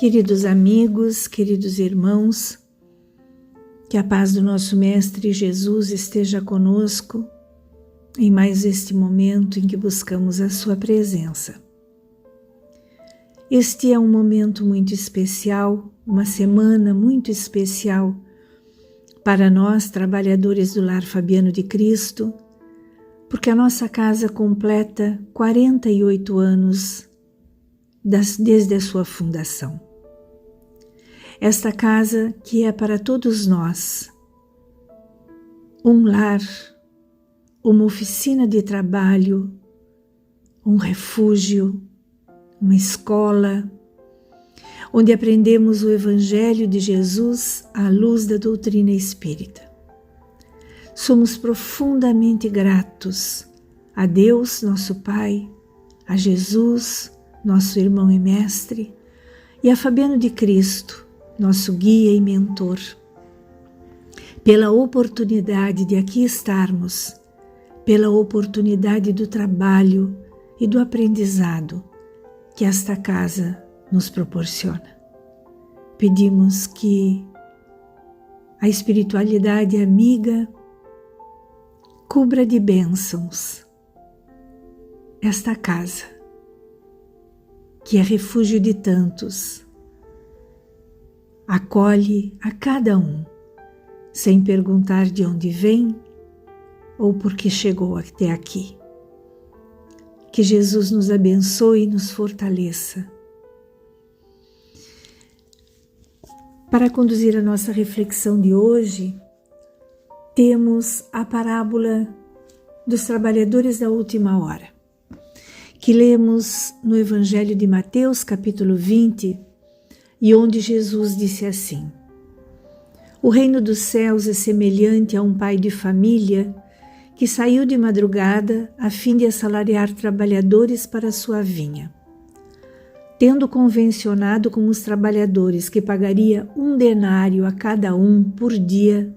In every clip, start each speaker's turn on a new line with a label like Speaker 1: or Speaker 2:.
Speaker 1: Queridos amigos, queridos irmãos, que a paz do nosso Mestre Jesus esteja conosco em mais este momento em que buscamos a sua presença. Este é um momento muito especial, uma semana muito especial para nós, trabalhadores do Lar Fabiano de Cristo, porque a nossa casa completa 48 anos desde a sua fundação. Esta casa que é para todos nós um lar, uma oficina de trabalho, um refúgio, uma escola, onde aprendemos o Evangelho de Jesus à luz da doutrina espírita. Somos profundamente gratos a Deus, nosso Pai, a Jesus, nosso irmão e mestre, e a Fabiano de Cristo, nosso guia e mentor, pela oportunidade de aqui estarmos, pela oportunidade do trabalho e do aprendizado que esta casa nos proporciona. Pedimos que a espiritualidade amiga cubra de bênçãos esta casa, que é refúgio de tantos, acolhe a cada um, sem perguntar de onde vem ou por que chegou até aqui. Que Jesus nos abençoe e nos fortaleça. Para conduzir a nossa reflexão de hoje, temos a parábola dos trabalhadores da última hora, que lemos no Evangelho de Mateus, capítulo 20, e onde Jesus disse assim: O reino dos céus é semelhante a um pai de família que saiu de madrugada a fim de assalariar trabalhadores para sua vinha. Tendo convencionado com os trabalhadores que pagaria 1 denário a cada um por dia,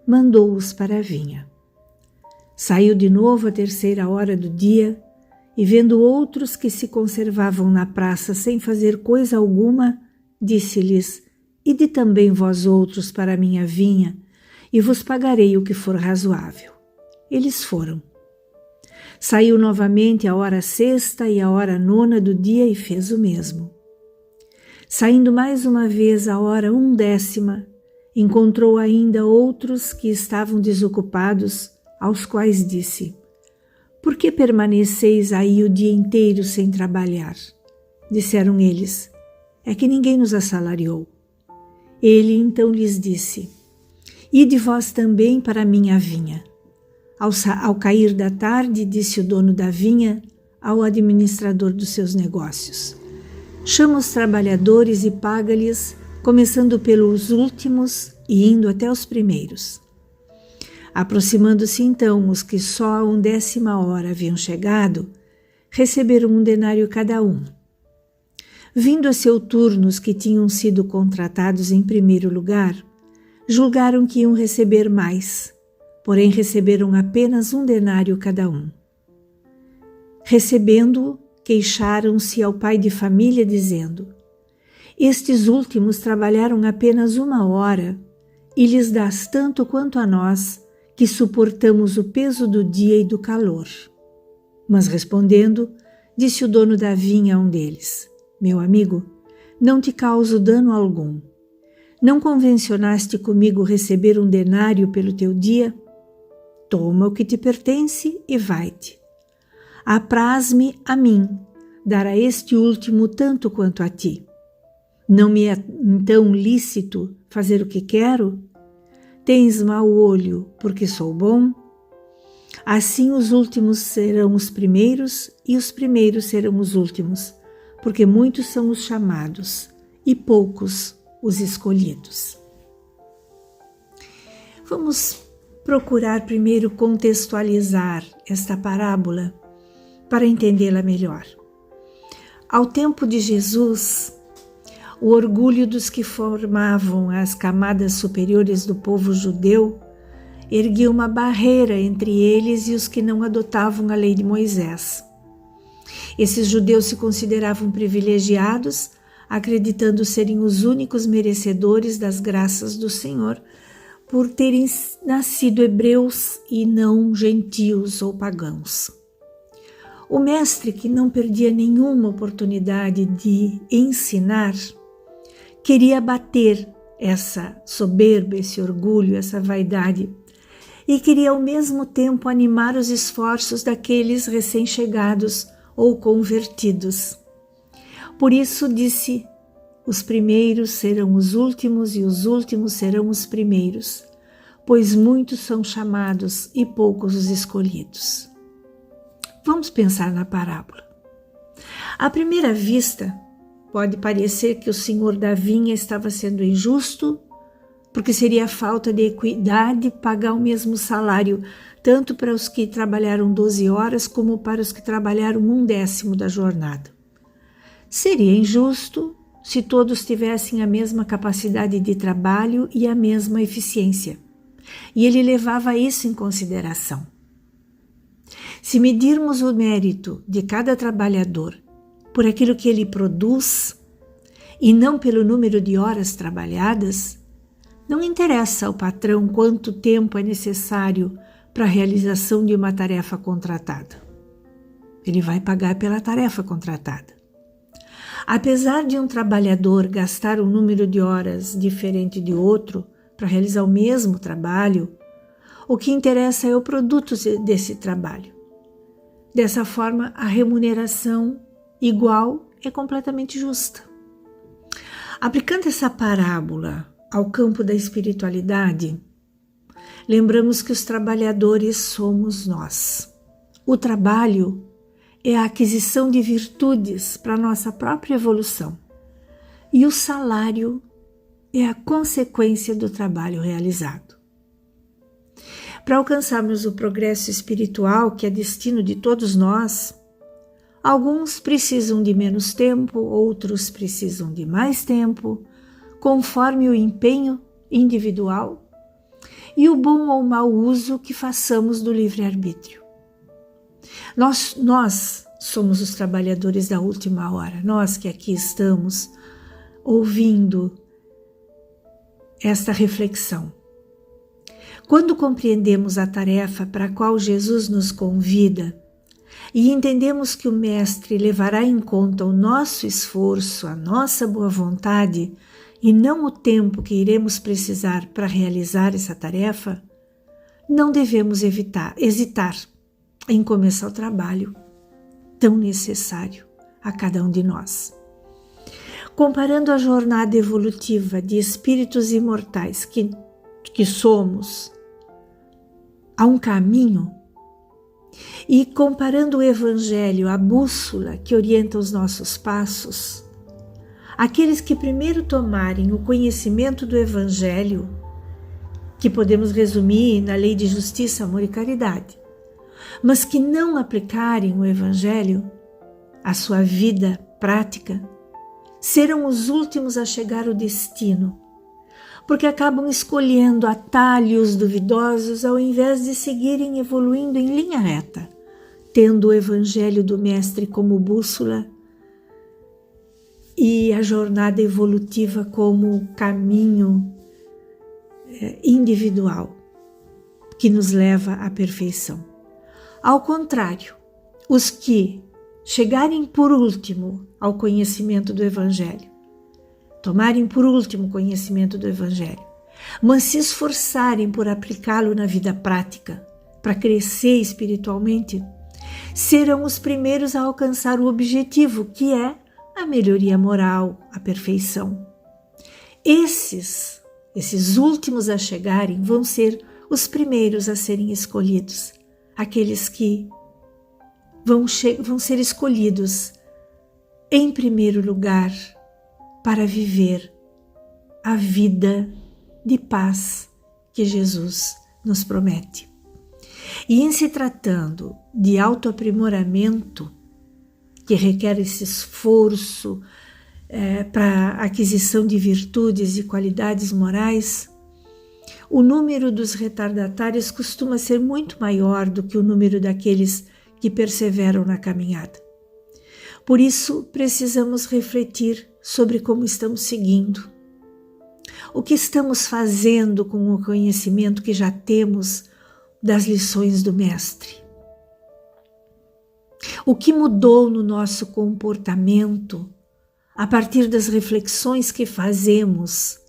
Speaker 1: mandou-os para a vinha. Saiu de novo à 3ª hora do dia e, vendo outros que se conservavam na praça sem fazer coisa alguma, disse-lhes: Ide também vós outros para a minha vinha, e vos pagarei o que for razoável. Eles foram. Saiu novamente à hora 6ª e à hora 9ª do dia e fez o mesmo. Saindo mais uma vez à hora 1/10, encontrou ainda outros que estavam desocupados, aos quais disse: Por que permaneceis aí o dia inteiro sem trabalhar? Disseram eles: É que ninguém nos assalariou. Ele então lhes disse: Ide vós também para a minha vinha. Ao cair da tarde, disse o dono da vinha ao administrador dos seus negócios: Chama os trabalhadores e paga-lhes, começando pelos últimos e indo até os primeiros. Aproximando-se então os que só à 1/10 hora haviam chegado, receberam 1 denário cada um. Vindo a seu turno os que tinham sido contratados em primeiro lugar, julgaram que iam receber mais, porém receberam apenas 1 denário cada um. Recebendo-o, queixaram-se ao pai de família, dizendo: Estes últimos trabalharam apenas 1 hora, e lhes dás tanto quanto a nós, que suportamos o peso do dia e do calor. Mas respondendo, disse o dono da vinha a um deles: Meu amigo, não te causo dano algum. Não convencionaste comigo receber 1 denário pelo teu dia? Toma o que te pertence e vai-te. Apraz-me a mim dar a este último tanto quanto a ti. Não me é então lícito fazer o que quero? Tens mau olho porque sou bom? Assim os últimos serão os primeiros e os primeiros serão os últimos, porque muitos são os chamados e poucos os escolhidos. Vamos procurar primeiro contextualizar esta parábola para entendê-la melhor. Ao tempo de Jesus, o orgulho dos que formavam as camadas superiores do povo judeu erguia uma barreira entre eles e os que não adotavam a lei de Moisés. Esses judeus se consideravam privilegiados acreditando serem os únicos merecedores das graças do Senhor, por terem nascido hebreus e não gentios ou pagãos. O mestre, que não perdia nenhuma oportunidade de ensinar, queria abater essa soberba, esse orgulho, essa vaidade, e queria ao mesmo tempo animar os esforços daqueles recém-chegados ou convertidos. Por isso disse: os primeiros serão os últimos e os últimos serão os primeiros, pois muitos são chamados e poucos os escolhidos. Vamos pensar na parábola. À primeira vista, pode parecer que o senhor da vinha estava sendo injusto, porque seria falta de equidade pagar o mesmo salário, tanto para os que trabalharam 12 horas como para os que trabalharam 1/10 da jornada. Seria injusto se todos tivessem a mesma capacidade de trabalho e a mesma eficiência. E ele levava isso em consideração. Se medirmos o mérito de cada trabalhador por aquilo que ele produz e não pelo número de horas trabalhadas, não interessa ao patrão quanto tempo é necessário para a realização de uma tarefa contratada. Ele vai pagar pela tarefa contratada. Apesar de um trabalhador gastar um número de horas diferente de outro para realizar o mesmo trabalho, o que interessa é o produto desse trabalho. Dessa forma, a remuneração igual é completamente justa. Aplicando essa parábola ao campo da espiritualidade, lembramos que os trabalhadores somos nós. O trabalho é a aquisição de virtudes para a nossa própria evolução. E o salário é a consequência do trabalho realizado. Para alcançarmos o progresso espiritual, que é destino de todos nós, alguns precisam de menos tempo, outros precisam de mais tempo, conforme o empenho individual e o bom ou mau uso que façamos do livre-arbítrio. Nós somos os trabalhadores da última hora, nós que aqui estamos ouvindo esta reflexão. Quando compreendemos a tarefa para a qual Jesus nos convida e entendemos que o Mestre levará em conta o nosso esforço, a nossa boa vontade e não o tempo que iremos precisar para realizar essa tarefa, não devemos hesitar em começar o trabalho tão necessário a cada um de nós. Comparando a jornada evolutiva de espíritos imortais que somos a um caminho, e comparando o Evangelho à bússola que orienta os nossos passos, aqueles que primeiro tomarem o conhecimento do Evangelho, que podemos resumir na lei de justiça, amor e caridade, mas que não aplicarem o Evangelho à sua vida prática, serão os últimos a chegar ao destino, porque acabam escolhendo atalhos duvidosos ao invés de seguirem evoluindo em linha reta, tendo o Evangelho do Mestre como bússola e a jornada evolutiva como caminho individual que nos leva à perfeição. Ao contrário, os que chegarem por último ao conhecimento do Evangelho, tomarem por último conhecimento do Evangelho, mas se esforçarem por aplicá-lo na vida prática, para crescer espiritualmente, serão os primeiros a alcançar o objetivo, que é a melhoria moral, a perfeição. Esses últimos a chegarem vão ser os primeiros a serem escolhidos, aqueles que vão ser escolhidos em primeiro lugar para viver a vida de paz que Jesus nos promete. E em se tratando de autoaprimoramento, que requer esse esforço para a aquisição de virtudes e qualidades morais, o número dos retardatários costuma ser muito maior do que o número daqueles que perseveram na caminhada. Por isso, precisamos refletir sobre como estamos seguindo. O que estamos fazendo com o conhecimento que já temos das lições do Mestre? O que mudou no nosso comportamento a partir das reflexões que fazemos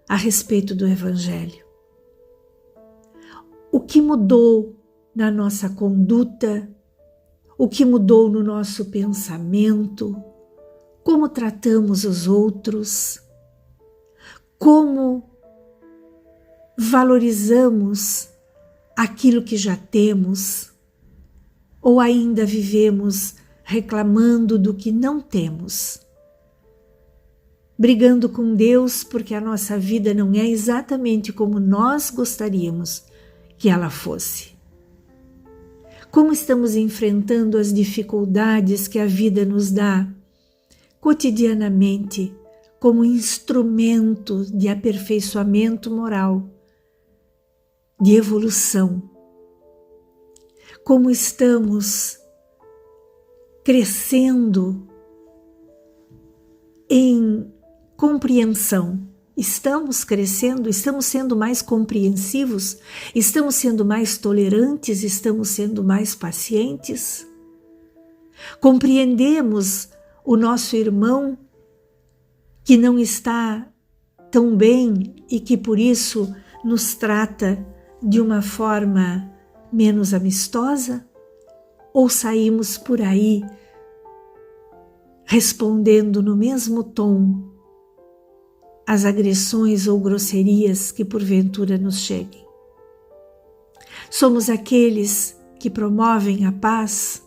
Speaker 1: a respeito do Evangelho? O que mudou na nossa conduta? O que mudou no nosso pensamento? Como tratamos os outros? Como valorizamos aquilo que já temos? Ou ainda vivemos reclamando do que não temos? Brigando com Deus porque a nossa vida não é exatamente como nós gostaríamos que ela fosse. Como estamos enfrentando as dificuldades que a vida nos dá cotidianamente como instrumento de aperfeiçoamento moral, de evolução? Como estamos crescendo em compreensão? Estamos crescendo, estamos sendo mais compreensivos, estamos sendo mais tolerantes, estamos sendo mais pacientes? Compreendemos o nosso irmão que não está tão bem e que por isso nos trata de uma forma menos amistosa? Ou saímos por aí respondendo no mesmo tom às agressões ou grosserias que porventura nos cheguem? Somos aqueles que promovem a paz,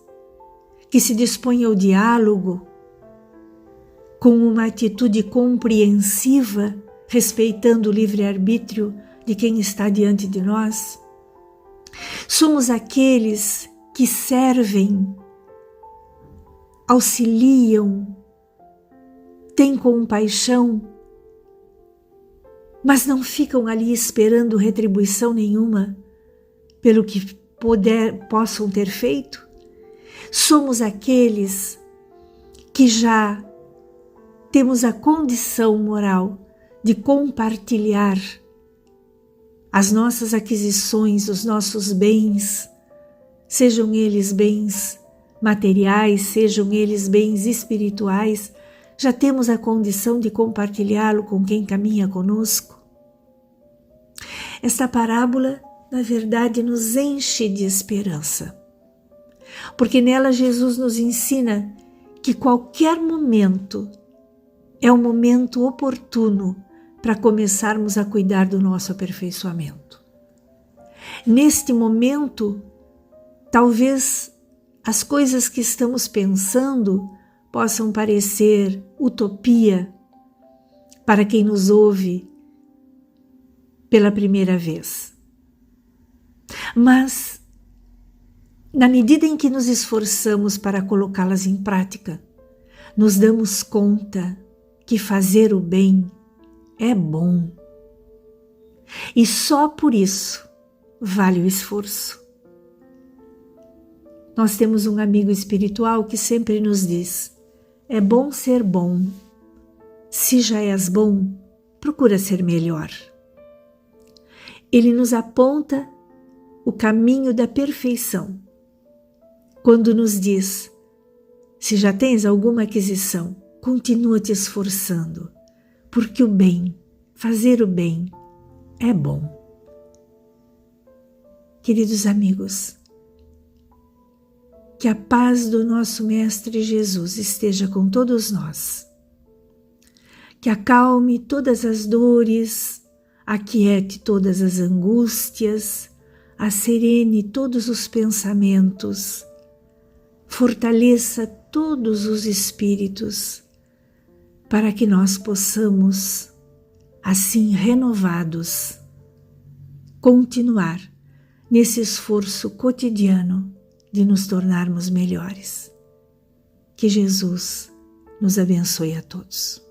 Speaker 1: que se dispõem ao diálogo com uma atitude compreensiva, respeitando o livre-arbítrio de quem está diante de nós? Somos aqueles que servem, auxiliam, têm compaixão, mas não ficam ali esperando retribuição nenhuma pelo que possam ter feito? Somos aqueles que já temos a condição moral de compartilhar as nossas aquisições, os nossos bens, sejam eles bens materiais, sejam eles bens espirituais, já temos a condição de compartilhá-lo com quem caminha conosco? Esta parábola, na verdade, nos enche de esperança, porque nela Jesus nos ensina que qualquer momento é um momento oportuno para começarmos a cuidar do nosso aperfeiçoamento. Neste momento, talvez as coisas que estamos pensando possam parecer utopia para quem nos ouve pela primeira vez. Mas, na medida em que nos esforçamos para colocá-las em prática, nos damos conta que fazer o bem é bom. E só por isso vale o esforço. Nós temos um amigo espiritual que sempre nos diz: é bom ser bom. Se já és bom, procura ser melhor. Ele nos aponta o caminho da perfeição quando nos diz: se já tens alguma aquisição, continua te esforçando, porque o bem, fazer o bem, é bom. Queridos amigos, que a paz do nosso Mestre Jesus esteja com todos nós, que acalme todas as dores, aquiete todas as angústias, asserene todos os pensamentos, fortaleça todos os espíritos, para que nós possamos, assim renovados, continuar nesse esforço cotidiano de nos tornarmos melhores. Que Jesus nos abençoe a todos.